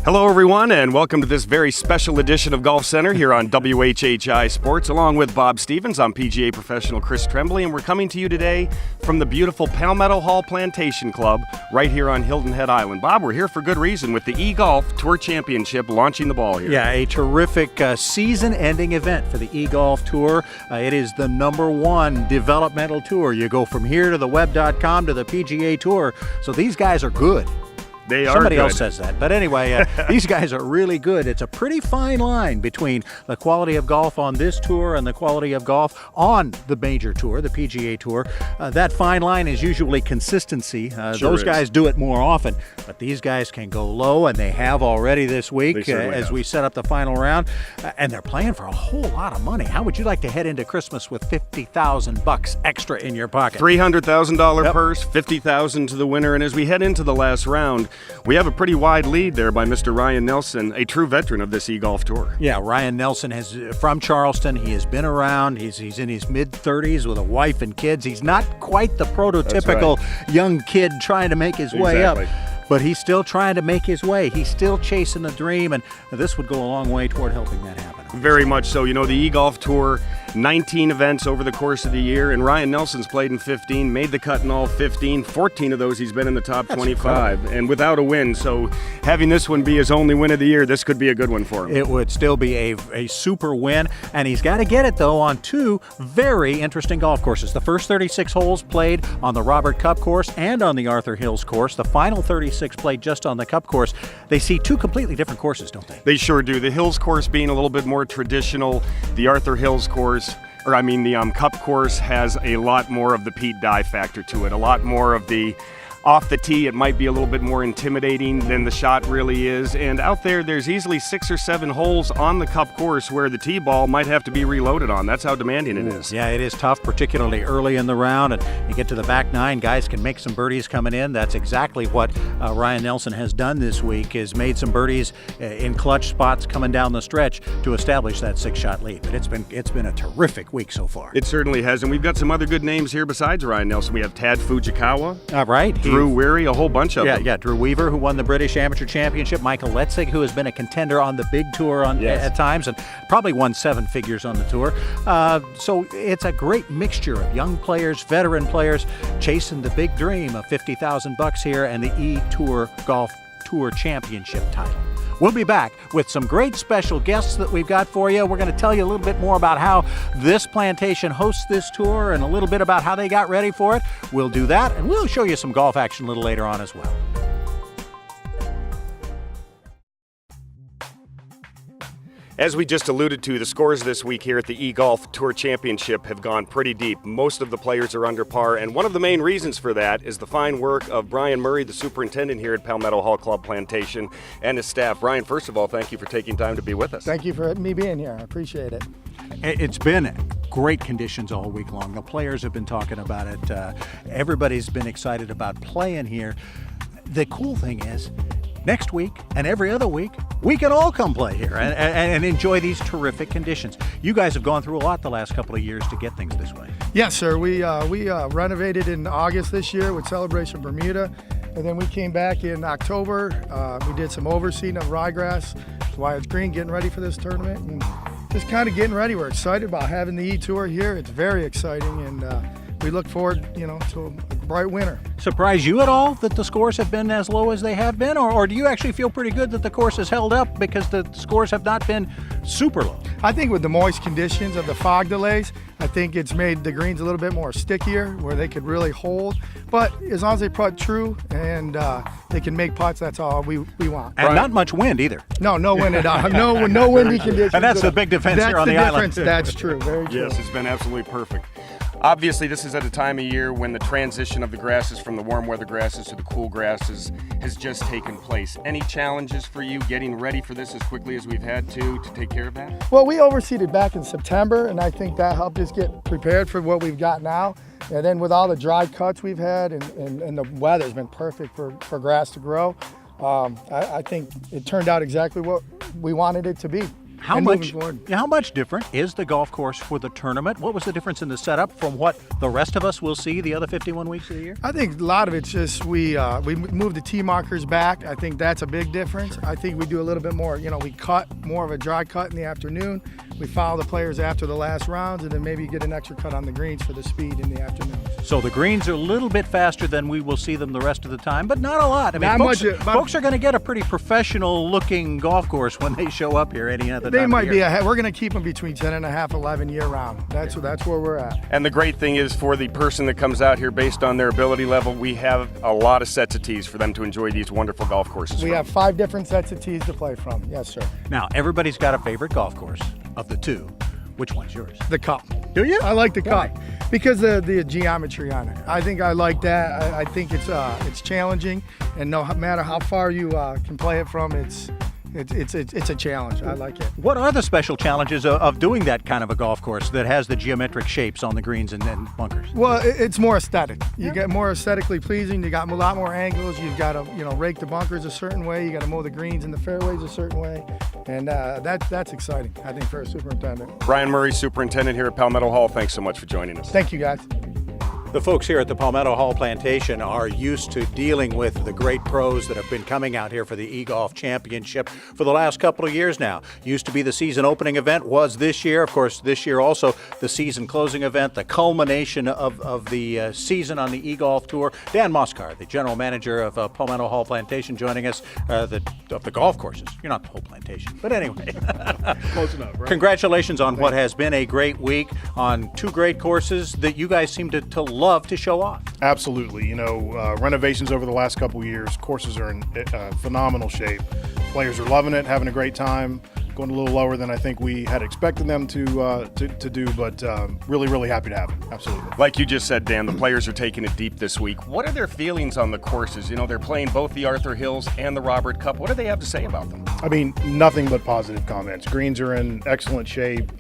Hello, everyone, and welcome to this very special edition of Golf Center here on WHHI Sports. Along with Bob Stevens, I'm PGA professional Chris Tremblay, and we're coming to you today from the beautiful Palmetto Hall Plantation Club right here on Hilton Head Island. Bob, we're here for good reason with the eGolf Tour Championship launching the ball here. Yeah, a terrific season-ending event for the eGolf Tour. It is the #1 developmental tour. You go from here to the web.com to the PGA Tour. So these guys are good. They are Somebody good. else says that. But anyway, these guys are really good. It's a pretty fine line between the quality of golf on this tour and the quality of golf on the major tour, the PGA Tour. That fine line is usually consistency. Those guys do it more often. But these guys can go low, and they have already this week as we set up the final round. And they're playing for a whole lot of money. How would you like to head into Christmas with $50,000 extra in your pocket? $300,000 purse, $50,000 to the winner. And as we head into the last round, we have a pretty wide lead there by Mr. Ryan Nelson, a true veteran of this eGolf Tour. Yeah, Ryan Nelson is from Charleston. He has been around. He's in his mid-30s with a wife and kids. He's not quite the prototypical young kid trying to make his way up. But he's still trying to make his way. He's still chasing the dream, and this would go a long way toward helping that happen. Very much so. You know, the eGolf Tour, 19 events over the course of the year, and Ryan Nelson's played in 15, made the cut in all 15. 14 of those he's been in the top 25, and without a win. So having this one be his only win of the year, this could be a good one for him. It would still be a super win, and he's got to get it, though, on two very interesting golf courses. The first 36 holes played on the Robert Cup course and on the Arthur Hills course. The final 36 played just on the Cup course. They see two completely different courses, don't they? They sure do. The Hills course being a little bit more traditional. The Arthur Hills course, the Cup course has a lot more of the Pete Dye factor to it. A lot more of the off the tee, it might be a little bit more intimidating than the shot really is. And out there's easily 6 or 7 holes on the Cup course where the tee ball might have to be reloaded on. That's how demanding it is. Yeah, it is tough, particularly early in the round. And you get to the back nine, guys can make some birdies coming in. That's exactly what Ryan Nelson has done this week, is made some birdies in clutch spots coming down the stretch to establish that 6-shot lead. But it's been a terrific week so far. It certainly has. And we've got some other good names here besides Ryan Nelson. We have Tad Fujikawa. Right. Drew Weary, a whole bunch of them. Yeah, Drew Weaver, who won the British Amateur Championship. Michael Letzig, who has been a contender on the big tour at times and probably won 7 figures on the tour. So it's a great mixture of young players, veteran players, chasing the big dream of $50,000 here and the eTour Golf Tour Championship title. We'll be back with some great special guests that we've got for you. We're going to tell you a little bit more about how this plantation hosts this tour and a little bit about how they got ready for it. We'll do that, and we'll show you some golf action a little later on as well. As we just alluded to, the scores this week here at the eGolf Tour Championship have gone pretty deep. Most of the players are under par, and one of the main reasons for that is the fine work of Brian Murray, the superintendent here at Palmetto Hall Club Plantation, and his staff. Brian, first of all, thank you for taking time to be with us. Thank you for me being here. I appreciate it. It's been great conditions all week long. The players have been talking about it. Everybody's been excited about playing here. The cool thing is, next week and every other week, we can all come play here and enjoy these terrific conditions. You guys have gone through a lot the last couple of years to get things this way. Yes, sir. We renovated in August this year with Celebration Bermuda, and then we came back in October. We did some overseeding of ryegrass, Wyatt's Green, getting ready for this tournament, and just kind of getting ready. We're excited about having the eTour here. It's very exciting, and we look forward, to a bright winter. Surprise you at all that the scores have been as low as they have been, or do you actually feel pretty good that the course has held up because the scores have not been super low? I think with the moist conditions of the fog delays, I think it's made the greens a little bit more stickier where they could really hold. But as long as they putt true and they can make putts, that's all we want. And not much wind either. No wind at all. No windy conditions. And that's the big defense here on the island. That's true. Very true. Yes, it's been absolutely perfect. Obviously, this is at a time of year when the transition of the grasses from the warm weather grasses to the cool grasses has just taken place. Any challenges for you getting ready for this as quickly as we've had to take care of that? Well, we overseeded back in September, and I think that helped us get prepared for what we've got now. And then with all the dry cuts we've had and the weather's been perfect for grass to grow, I think it turned out exactly what we wanted it to be. How and much? moving forward. How much different is the golf course for the tournament? What was the difference in the setup from what the rest of us will see the other 51 weeks of the year? I think a lot of it's just we moved the tee markers back. I think that's a big difference. I think we do a little bit more. We cut more of a dry cut in the afternoon. We follow the players after the last rounds, and then maybe get an extra cut on the greens for the speed in the afternoon. So the greens are a little bit faster than we will see them the rest of the time, but not a lot. I mean, Not folks, much, but- folks are going to get a pretty professional-looking golf course when they show up here any other time. They might of be year. ahead. We're going to keep them between 10 and a half, 11 year round. That's where we're at. And the great thing is, for the person that comes out here based on their ability level, we have a lot of sets of tees for them to enjoy these wonderful golf courses. We from. have 5 different sets of tees to play from. Yes, sir. Now, everybody's got a favorite golf course. Of the two, which one's yours? The cup. Do you? I like the Why? cup because of the geometry on it. I think I like that. I think it's challenging, and no matter how far you can play it from, it's a challenge. I like it. What are the special challenges of doing that kind of a golf course that has the geometric shapes on the greens and bunkers? Well, it's more aesthetic. You get more aesthetically pleasing. You got a lot more angles. You've got to rake the bunkers a certain way. You got to mow the greens and the fairways a certain way, and that's exciting, I think, for a superintendent. Brian Murray, superintendent here at Palmetto Hall. Thanks so much for joining us. Thank you, guys. The folks here at the Palmetto Hall Plantation are used to dealing with the great pros that have been coming out here for the eGolf Championship for the last couple of years now. Used to be the season opening event, was this year. Of course, this year also the season closing event, the culmination of the season on the eGolf Tour. Dan Moscar, the general manager of Palmetto Hall Plantation, joining us of the golf courses. You're not the whole plantation, but anyway. Close enough, right? Congratulations on what has been a great week on 2 great courses that you guys seem to love to show off. Absolutely. Renovations over the last couple of years, courses are in phenomenal shape. Players are loving it, having a great time. Going a little lower than I think we had expected them to do, but really, really happy to have them. Absolutely. Like you just said, Dan, the players are taking it deep this week. What are their feelings on the courses? They're playing both the Arthur Hills and the Robert Cup. What do they have to say about them? I mean, nothing but positive comments. Greens are in excellent shape.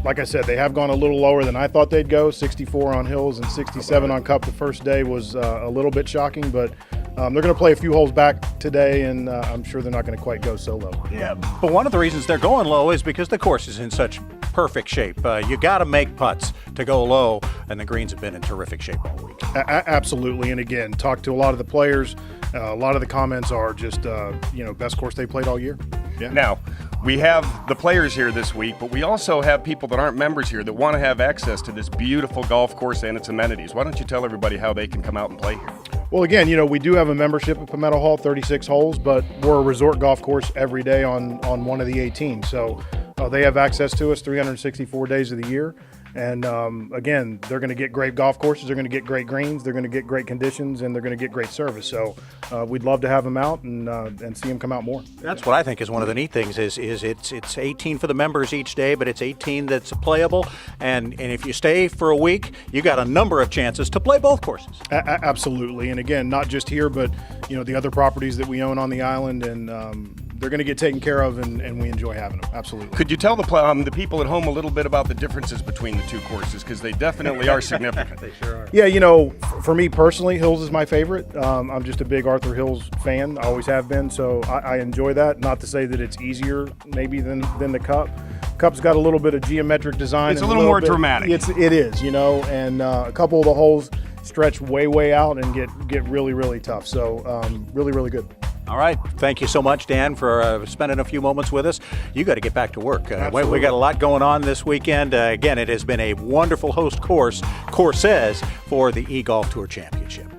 Like I said, they have gone a little lower than I thought they'd go. 64 on Hills and 67 on Cup the first day was a little bit shocking, but they're going to play a few holes back today, and I'm sure they're not going to quite go so low. Yeah, but one of the reasons they're going low is because the course is in such perfect shape. You got to make putts to go low, and the greens have been in terrific shape all week. Absolutely, and again, talked to a lot of the players. A lot of the comments are just, best course they played all year. Yeah. Now, we have the players here this week, but we also have people that aren't members here that want to have access to this beautiful golf course and its amenities. Why don't you tell everybody how they can come out and play here? Well, again, we do have a membership at Palmetto Hall, 36 holes, but we're a resort golf course every day on one of the 18. So they have access to us 364 days of the year. And again, they're going to get great golf courses, they're going to get great greens, they're going to get great conditions, and they're going to get great service. So we'd love to have them out and see them come out more. That's what I think is one of the neat things is it's 18 for the members each day, but it's 18 that's playable. And if you stay for a week, you got a number of chances to play both courses. Absolutely. And again, not just here, but the other properties that we own on the island, and they're going to get taken care of, and we enjoy having them. Absolutely. Could you tell the people at home a little bit about the differences between the 2 courses, because they definitely are significant? They sure are. Yeah, for me personally, Hills is my favorite. I'm just a big Arthur Hills fan. I always have been, so I enjoy that. Not to say that it's easier maybe than the Cup. Cup's got a little bit of geometric design. It's a little more dramatic. It is, and a couple of the holes stretch way out and get really, really tough. So really, really good. All right. Thank you so much, Dan, for spending a few moments with us. You got to get back to work. We got a lot going on this weekend. Again, it has been a wonderful host courses for the eGolf Tour Championship.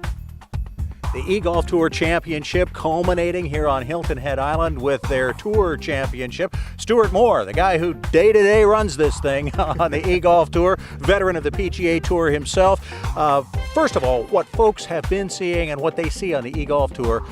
The eGolf Tour Championship culminating here on Hilton Head Island with their Tour Championship. Stuart Moore, the guy who day-to-day runs this thing on the eGolf Tour, veteran of the PGA Tour himself. First of all, what folks have been seeing and what they see on the eGolf Tour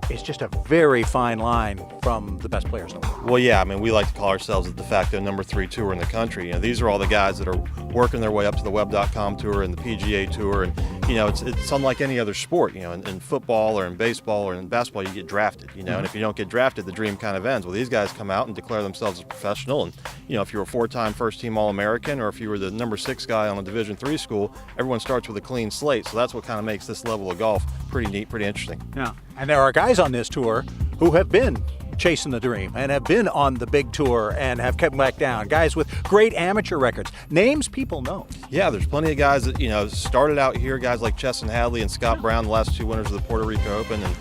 is just a very fine line from the best players in the world. Well, yeah, I mean, we like to call ourselves the de facto #3 tour in the country. These are all the guys that are working their way up to the web.com tour and the PGA tour, and it's unlike any other sport. In football or in baseball or in basketball, you get drafted. And if you don't get drafted, the dream kind of ends. Well, these guys come out and declare themselves as professional, and if you're a 4-time first-team All-American or if you were the #6 guy on a Division III school, everyone starts with a clean slate. So that's what kind of makes this level of golf pretty neat, pretty interesting. Yeah. And there are guys on this tour who have been chasing the dream and have been on the big tour and have come back down. Guys with great amateur records, names people know. Yeah, there's plenty of guys that, started out here, guys like Chesson Hadley and Scott Brown, the last 2 winners of the Puerto Rico Open, and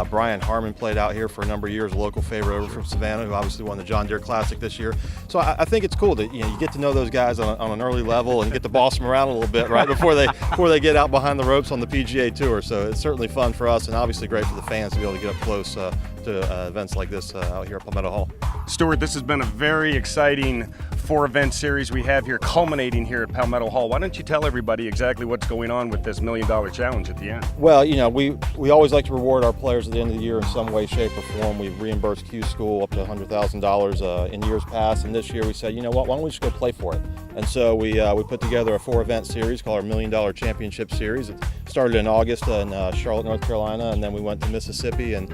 Brian Harmon played out here for a number of years, a local favorite over from Savannah, who obviously won the John Deere Classic this year. So I think it's cool that you get to know those guys on an early level and get to boss them around a little bit right before they get out behind the ropes on the PGA Tour. So it's certainly fun for us and obviously great for the fans to be able to get up close to events like this out here at Palmetto Hall. Stuart, this has been a very exciting 4-event series we have here, culminating here at Palmetto Hall. Why don't you tell everybody exactly what's going on with this $1 Million Challenge at the end? Well, we always like to reward our players at the end of the year in some way, shape, or form. We've reimbursed Q School up to $100,000 in years past, and this year we said, why don't we just go play for it? And so we put together a 4-event series called our $1 Million Championship Series. It started in August in Charlotte, North Carolina, and then we went to Mississippi and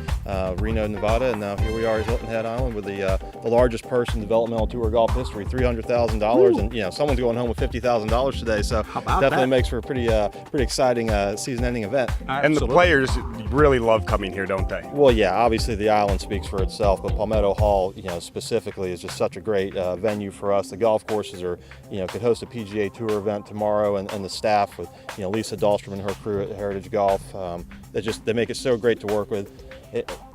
Reno, Nevada, and now here we are at Hilton Head Island with the largest purse in developmental tour golf history, $300,000, and someone's going home with $50,000 today, so definitely makes for a pretty exciting season-ending event. And the players really love coming here, don't they? Well, yeah, obviously the island speaks for itself, but Palmetto Hall, specifically is just such a great venue for us. The golf courses are, could host a PGA Tour event tomorrow, and the staff with, Lisa Dahlstrom and her crew at Heritage Golf, they make it so great to work with.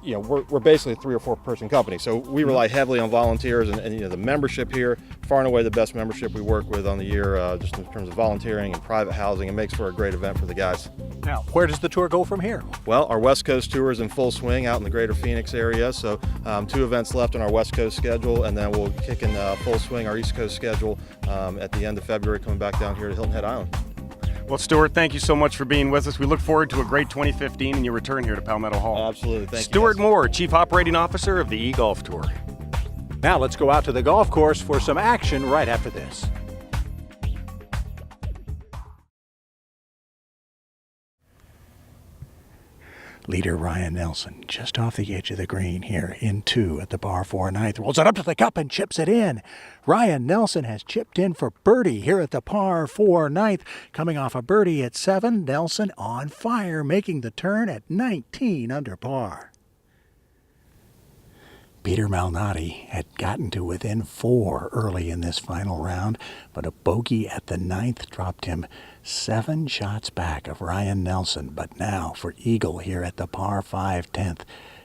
We're basically a 3 or 4 person company, so we rely heavily on volunteers, and the membership here, far and away the best membership we work with on the year, just in terms of volunteering and private housing. It makes for a great event for the guys. Now, where does the tour go from here? Well, our West Coast tour is in full swing out in the greater Phoenix area, so 2 events left on our West Coast schedule, and then we'll kick in full swing our East Coast schedule at the end of February, coming back down here to Hilton Head Island. Well, Stuart, thank you so much for being with us. We look forward to a great 2015 and your return here to Palmetto Hall. Absolutely. Thank you. Stuart Moore, Chief Operating Officer of the eGolf Tour. Now let's go out to the golf course for some action right after this. Leader Ryan Nelson just off the edge of the green here in 2 at the par 4 ninth. Rolls it up to the cup and chips it in. Ryan Nelson has chipped in for birdie here at the par 4 ninth. Coming off a birdie at 7, Nelson on fire, making the turn at 19 under par. Peter Malnati had gotten to within 4 early in this final round, but a bogey at the 9th dropped him 7 shots back of Ryan Nelson. But now for Eagle here at the par 5 10th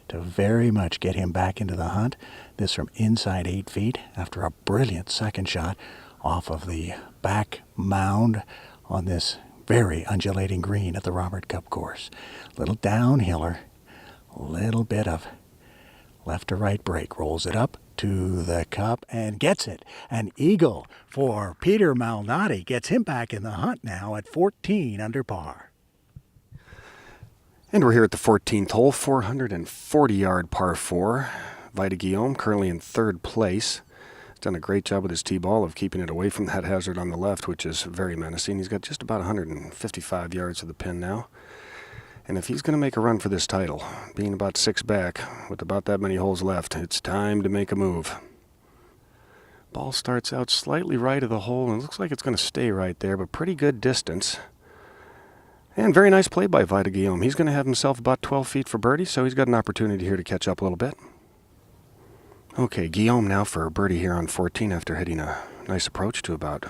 to very much get him back into the hunt. This from inside 8 feet after a brilliant second shot off of the back mound on this very undulating green at the Robert Cup course. Little downhiller, little bit of left to right break, rolls it up to the cup and gets it. An eagle for Peter Malnati gets him back in the hunt now at 14 under par. And we're here at the 14th hole, 440-yard par 4. Vita Guillaume currently in 3rd place. He's done a great job with his tee ball of keeping it away from that hazard on the left, which is very menacing. He's got just about 155 yards to the pin now. And if he's going to make a run for this title, being about 6 back, with about that many holes left, it's time to make a move. Ball starts out slightly right of the hole, and it looks like it's going to stay right there, but pretty good distance. And very nice play by Vita Guillaume. He's going to have himself about 12 feet for birdie, so he's got an opportunity here to catch up a little bit. Okay, Guillaume now for birdie here on 14 after hitting a nice approach to about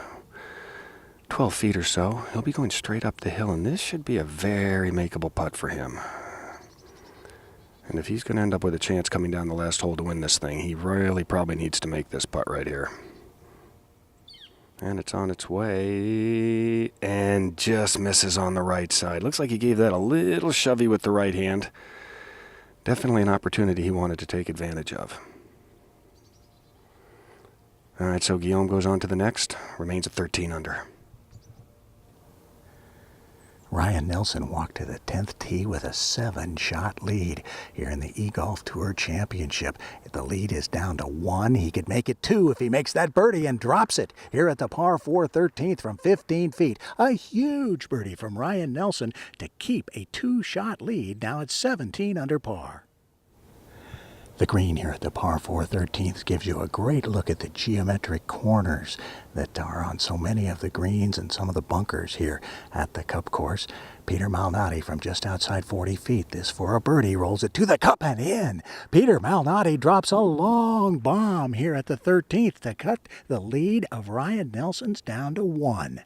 12 feet or so. He'll be going straight up the hill, and this should be a very makeable putt for him. And if he's going to end up with a chance coming down the last hole to win this thing, he really probably needs to make this putt right here. And it's on its way, and just misses on the right side. Looks like he gave that a little shovey with the right hand. Definitely an opportunity he wanted to take advantage of. All right, so Guillaume goes on to the next, remains at 13 under. Ryan Nelson walked to the 10th tee with a 7-shot lead here in the eGolf Tour Championship. The lead is down to 1. He could make it 2 if he makes that birdie and drops it here at the par 4 13th from 15 feet. A huge birdie from Ryan Nelson to keep a 2-shot lead now at 17 under par. The green here at the par 4 13th gives you a great look at the geometric corners that are on so many of the greens and some of the bunkers here at the Cup course. Peter Malnati from just outside 40 feet. This for a birdie, rolls it to the cup and in. Peter Malnati drops a long bomb here at the 13th to cut the lead of Ryan Nelson's down to 1.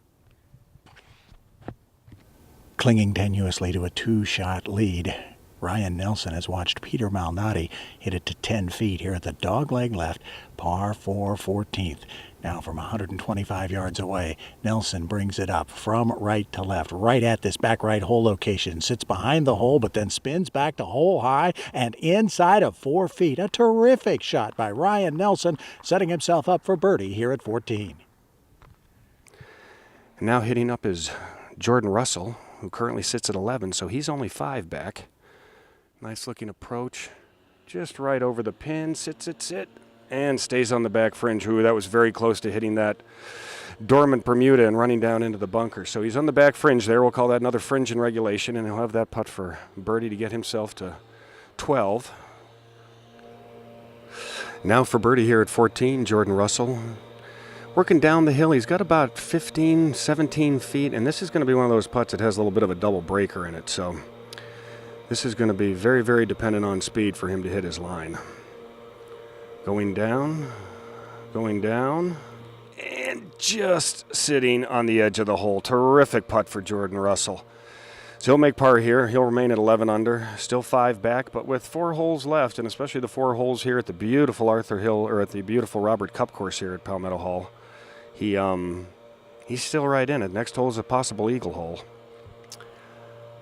Clinging tenuously to a 2-shot lead, Ryan Nelson has watched Peter Malnati hit it to 10 feet here at the dogleg left, par 4 14th. Now from 125 yards away, Nelson brings it up from right to left, right at this back right hole location. Sits behind the hole, but then spins back to hole high and inside of 4 feet. A terrific shot by Ryan Nelson, setting himself up for birdie here at 14. And now hitting up is Jordan Russell, who currently sits at 11, so he's only 5 back. Nice looking approach, just right over the pin, sits, and stays on the back fringe. Ooh, that was very close to hitting that dormant Bermuda and running down into the bunker. So he's on the back fringe there. We'll call that another fringe in regulation, and he'll have that putt for birdie to get himself to 12. Now for birdie here at 14, Jordan Russell. Working down the hill, he's got about 15, 17 feet, and this is going to be one of those putts that has a little bit of a double breaker in it. So this is going to be very, very dependent on speed for him to hit his line. Going down, and just sitting on the edge of the hole. Terrific putt for Jordan Russell. So he'll make par here. He'll remain at 11 under, still 5 back, but with 4 holes left, and especially the 4 holes here at the beautiful Arthur Hill, or at the beautiful Robert Cup course here at Palmetto Hall, he's still right in it. Next hole is a possible eagle hole.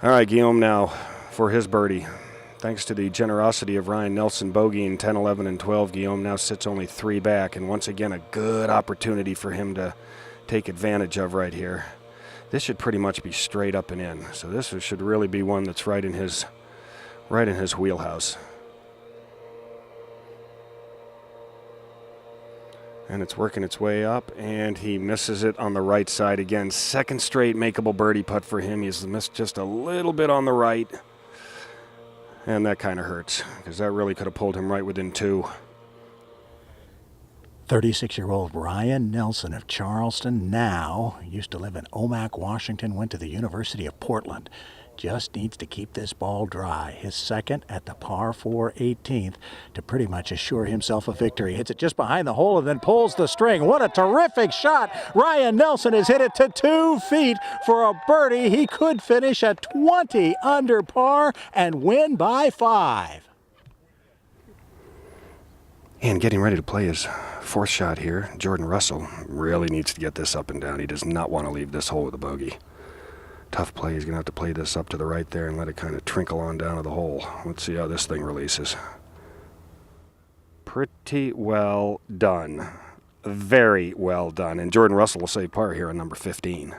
All right, Guillaume now for his birdie. Thanks to the generosity of Ryan Nelson bogeying 10, 11, and 12, Guillaume now sits only 3 back, and once again a good opportunity for him to take advantage of right here. This should pretty much be straight up and in, so this should really be one that's right in his wheelhouse. And it's working its way up, and he misses it on the right side again. Second straight makeable birdie putt for him. He's missed just a little bit on the right. And that kind of hurts, because that really could have pulled him right within 2. 36-year-old Ryan Nelson of Charleston now used to live in Omak, Washington, went to the University of Portland. Just needs to keep this ball dry. His second at the par 4 18th to pretty much assure himself a victory. Hits it just behind the hole and then pulls the string. What a terrific shot. Ryan Nelson has hit it to 2 feet for a birdie. He could finish at 20 under par and win by 5. And getting ready to play his 4th shot here, Jordan Russell really needs to get this up and down. He does not want to leave this hole with a bogey. Tough play. He's going to have to play this up to the right there and let it kind of trickle on down to the hole. Let's see how this thing releases. Pretty well done. Very well done. And Jordan Russell will save par here on number 15.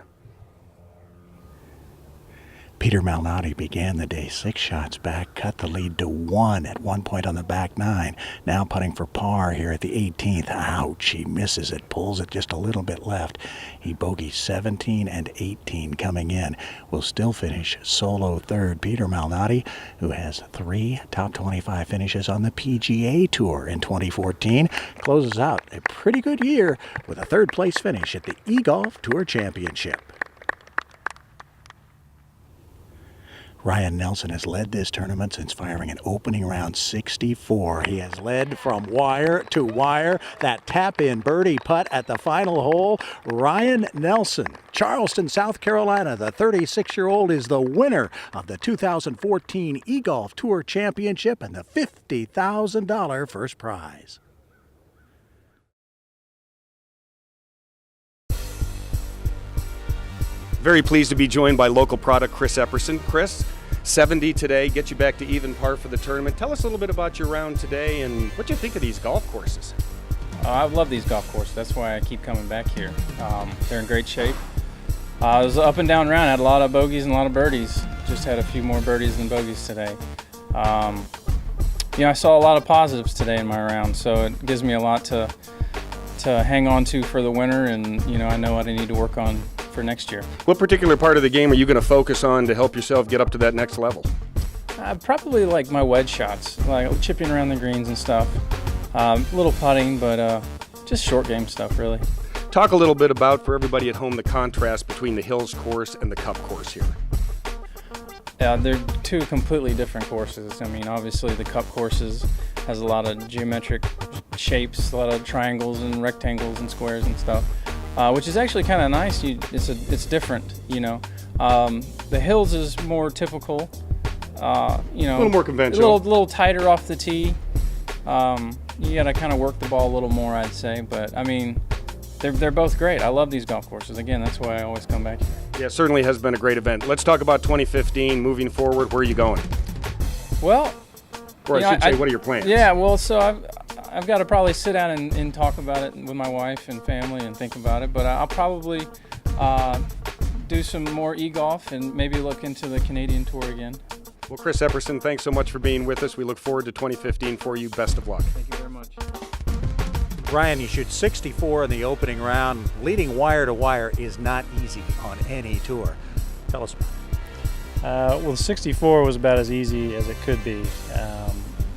Peter Malnati began the day 6 shots back, cut the lead to 1 at one point on the back 9. Now putting for par here at the 18th. Ouch, he misses it, pulls it just a little bit left. He bogeys 17 and 18 coming in. Will still finish solo 3rd. Peter Malnati, who has 3 top 25 finishes on the PGA Tour in 2014, closes out a pretty good year with a 3rd place finish at the eGolf Tour Championship. Ryan Nelson has led this tournament since firing an opening round 64. He has led from wire to wire. That tap-in birdie putt at the final hole. Ryan Nelson, Charleston, South Carolina, the 36-year-old is the winner of the 2014 eGolf Tour Championship and the $50,000 first prize. Very pleased to be joined by local product Chris Epperson. Chris, 70 today, get you back to even par for the tournament. Tell us a little bit about your round today and what you think of these golf courses. I love these golf courses. That's why I keep coming back here. They're in great shape. It was an up and down round. I had a lot of bogeys and a lot of birdies. Just had a few more birdies than bogeys today. I saw a lot of positives today in my round, so it gives me a lot to hang on to for the winter, and I know what I need to work on for next year. What particular part of the game are you going to focus on to help yourself get up to that next level? Probably like my wedge shots, like chipping around the greens and stuff. Little putting, but just short game stuff, really. Talk a little bit about, for everybody at home, the contrast between the Hills course and the Cup course here. Yeah, they're two completely different courses. I mean, obviously the Cup courses has a lot of geometric shapes, a lot of triangles and rectangles and squares and stuff, which is actually kind of nice. It's different, you know. The Hills is more typical, you know, A little more conventional. a little tighter off the tee. You got to kind of work the ball a little more, I'd say. But I mean, they're both great. I love these golf courses. Again, that's why I always come back here. Yeah, it certainly has been a great event. Let's talk about 2015, moving forward. Where are you going? Well, Or you I know, should say, what are your plans? Yeah, well, so I've got to probably sit down and talk about it with my wife and family and think about it. But I'll probably do some more eGolf and maybe look into the Canadian Tour again. Well, Chris Epperson, thanks so much for being with us. We look forward to 2015 for you. Best of luck. Thank you very much. Ryan, you shoot 64 in the opening round. Leading wire to wire is not easy on any tour. Tell us about it. Well, 64 was about as easy as it could be.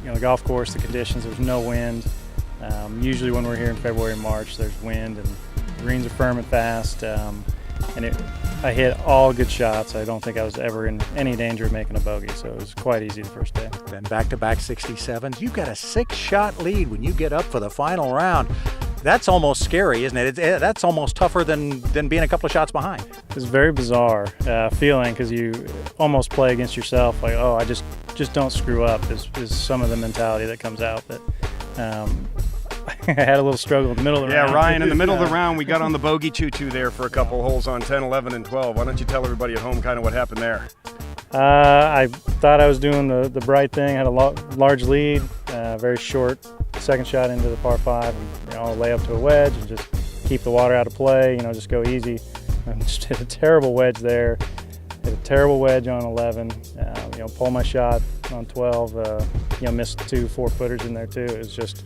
You know, the golf course, the conditions, there's no wind. Usually when we're here in February and March, there's wind and the greens are firm and fast. I hit all good shots. I don't think I was ever in any danger of making a bogey, so it was quite easy the first day. Then back-to-back 67s. You've got a 6-shot lead when you get up for the final round. That's almost scary, isn't it? That's almost tougher than being a couple of shots behind. It's a very bizarre feeling because you almost play against yourself. Like, oh, I just don't screw up is some of the mentality that comes out. That I had a little struggle in the middle of the round. Yeah, Ryan, in the middle of the round, we got on the bogey choo-choo there for a couple holes on 10, 11, and 12. Why don't you tell everybody at home kind of what happened there? I thought I was doing the bright thing. Had a large lead, very short second shot into the par 5, and, you know, lay up to a wedge and just keep the water out of play. You know, just go easy. And just hit a terrible wedge there. Hit a terrible wedge on 11. You know, pull my shot on 12. You know, missed 2 4-footers in there too. It was just,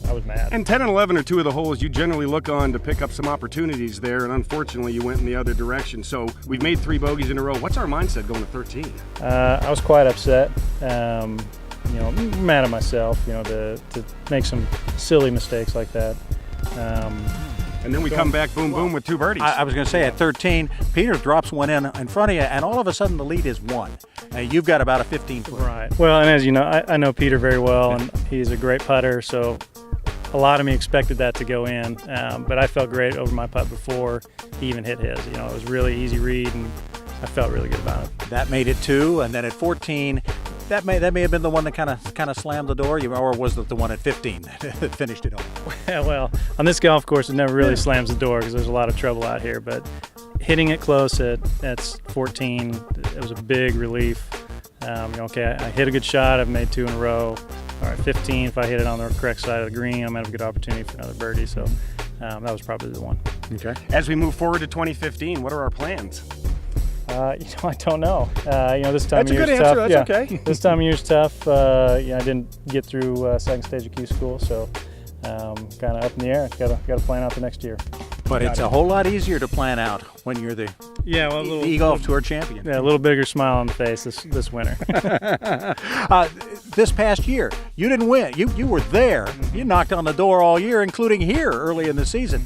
I was mad. And 10 and 11 are two of the holes you generally look on to pick up some opportunities there, and unfortunately you went in the other direction. So we've made 3 bogeys in a row. What's our mindset going to 13? I was quite upset. You know, mad at myself. You know, to make some silly mistakes like that. And then we come back, boom, boom, with 2 birdies. I was going to say, at 13, Peter drops one in front of you, and all of a sudden the lead is 1. You've got about a 15-foot. Right. Well, and as you know, I know Peter very well, and he's a great putter, so a lot of me expected that to go in, but I felt great over my putt before he even hit his. You know, it was really easy read, and I felt really good about it. That made it 2, and then at 14, that may have been the one that kind of slammed the door, or was it the one at 15 that finished it off? Well, on this golf course, it never really slams the door because there's a lot of trouble out here. But hitting it close at 14, it was a big relief. You know, okay, I hit a good shot. I've made 2 in a row. All right, 15. If I hit it on the correct side of the green, I might have a good opportunity for another birdie. So that was probably the one. Okay. As we move forward to 2015, what are our plans? You know, I don't know. You know, this time That's of a good year's answer. tough. That's Yeah. okay. This time of year's tough. You know, I didn't get through second stage of Q school, so kind of up in the air. Got to plan out the next year. But it's a whole lot easier to plan out when you're the eGolf Tour champion. Yeah, a little bigger smile on the face this winter. This past year, you didn't win. You were there. You knocked on the door all year, including here early in the season.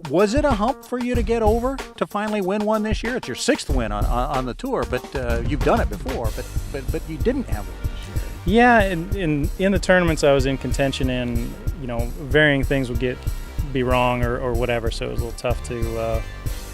Was it a hump for you to get over to finally win one this year? It's your 6th win on the tour, but you've done it before. But you didn't have one this year. Yeah, in the tournaments I was in contention in, you know, varying things would be wrong or whatever, so it was a little tough to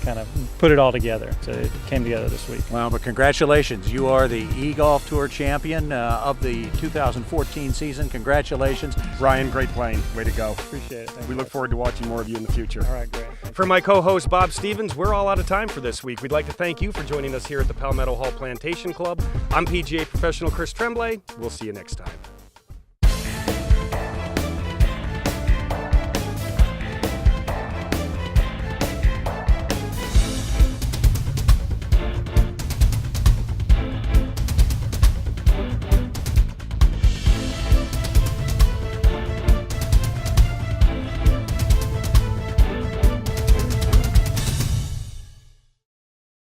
kind of put it all together. So it came together this week. Well, but congratulations. You are the eGolf Tour champion of the 2014 season. Congratulations. Ryan, great playing. Way to go. Appreciate it. Thank We you. look forward to watching more of you in the future. All right, great. For my co-host Bob Stevens, we're all out of time for this week. We'd like to thank you for joining us here at the Palmetto Hall Plantation Club. I'm PGA professional Chris Tremblay. We'll see you next time.